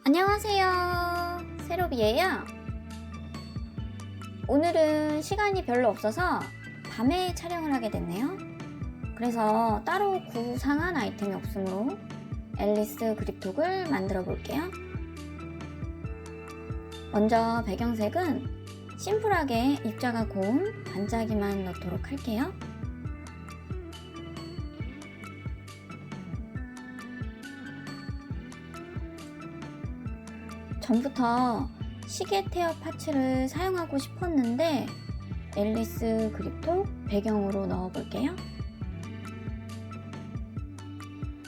안녕하세요, 세로비예요. 오늘은 시간이 별로 없어서 밤에 촬영을 하게 됐네요. 그래서 따로 구상한 아이템이 없으므로 앨리스 그립톡을 만들어 볼게요. 먼저 배경색은 심플하게 입자가 고운 반짝이만 넣도록 할게요. 전부터 시계 태엽 파츠를 사용하고 싶었는데 앨리스 그립톡 배경으로 넣어 볼게요.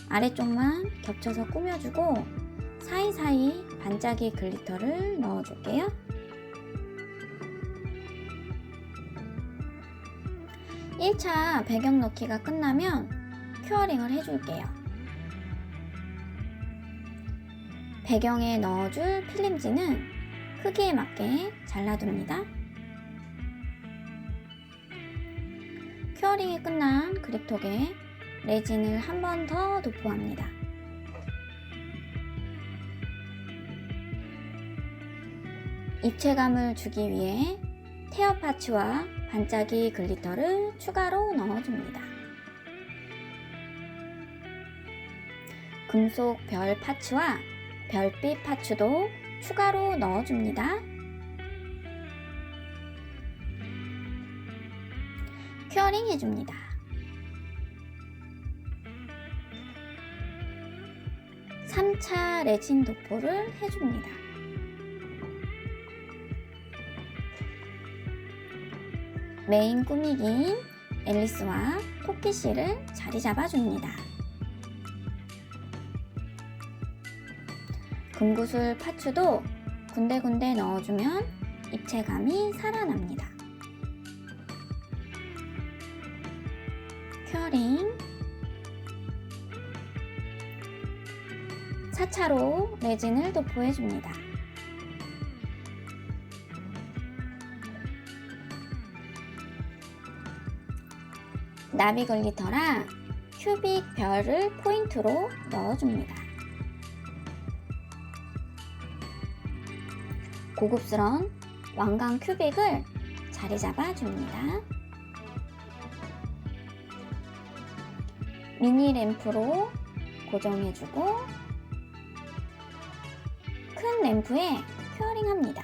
아래쪽만 겹쳐서 꾸며주고 사이사이 반짝이 글리터를 넣어 줄게요. (1차) 배경 넣기가 끝나면 큐어링을 해줄게요. 배경에 넣어줄 필름지는 크기에 맞게 잘라둡니다. 큐어링이 끝난 그립톡에 레진을 한 번 더 도포합니다. 입체감을 주기 위해 태엽 파츠와 반짝이 글리터를 추가로 넣어줍니다. 금속 별 파츠와 별빛 파츠도 추가로 넣어줍니다. 큐어링 해줍니다. (3차) 레진 도포를 해줍니다. 메인 꾸미기인 앨리스와 토끼씨를 자리 잡아줍니다. 금구슬 파츠도 군데군데 넣어주면 입체감이 살아납니다. 큐어링 4차로 레진을 도포해줍니다. 나비 글리터랑 큐빅 별을 포인트로 넣어줍니다. 고급스러운 왕관 큐빅을 자리 잡아줍니다. 미니 램프로 고정해주고 큰 램프에 큐어링합니다.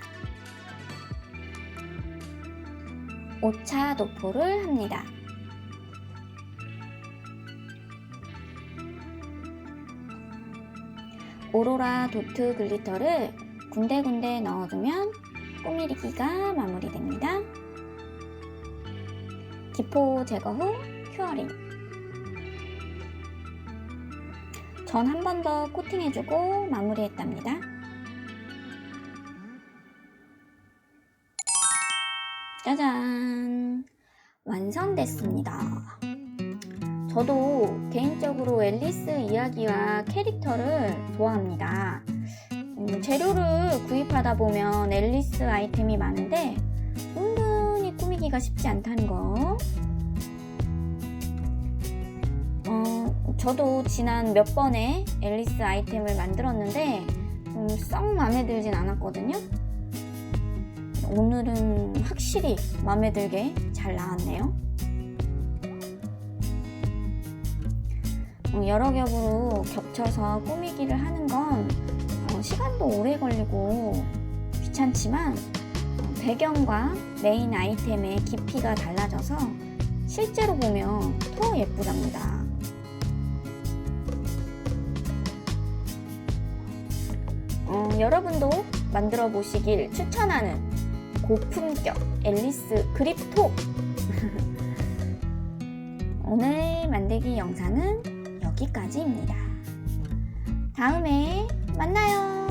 5차 도포를 합니다. 오로라 도트 글리터를 군데군데 넣어주면 꾸미기가 마무리됩니다. 기포 제거 후 큐어링. 전 한 번 더 코팅해주고 마무리했답니다. 짜잔! 완성됐습니다. 저도 개인적으로 앨리스 이야기와 캐릭터를 좋아합니다. 재료를 구입하다 보면 앨리스 아이템이 많은데 은근히 꾸미기가 쉽지 않다는 거. 저도 지난 몇 번의 앨리스 아이템을 만들었는데 썩 마음에 들진 않았거든요. 오늘은 확실히 마음에 들게 잘 나왔네요. 여러 겹으로 겹쳐서 꾸미기를 하는 건 시간도 오래 걸리고 귀찮지만 배경과 메인 아이템의 깊이가 달라져서 실제로 보면 더 예쁘답니다. 여러분도 만들어 보시길 추천하는 고품격 앨리스 그립톡! 오늘 만들기 영상은 여기까지입니다. 다음에 만나요.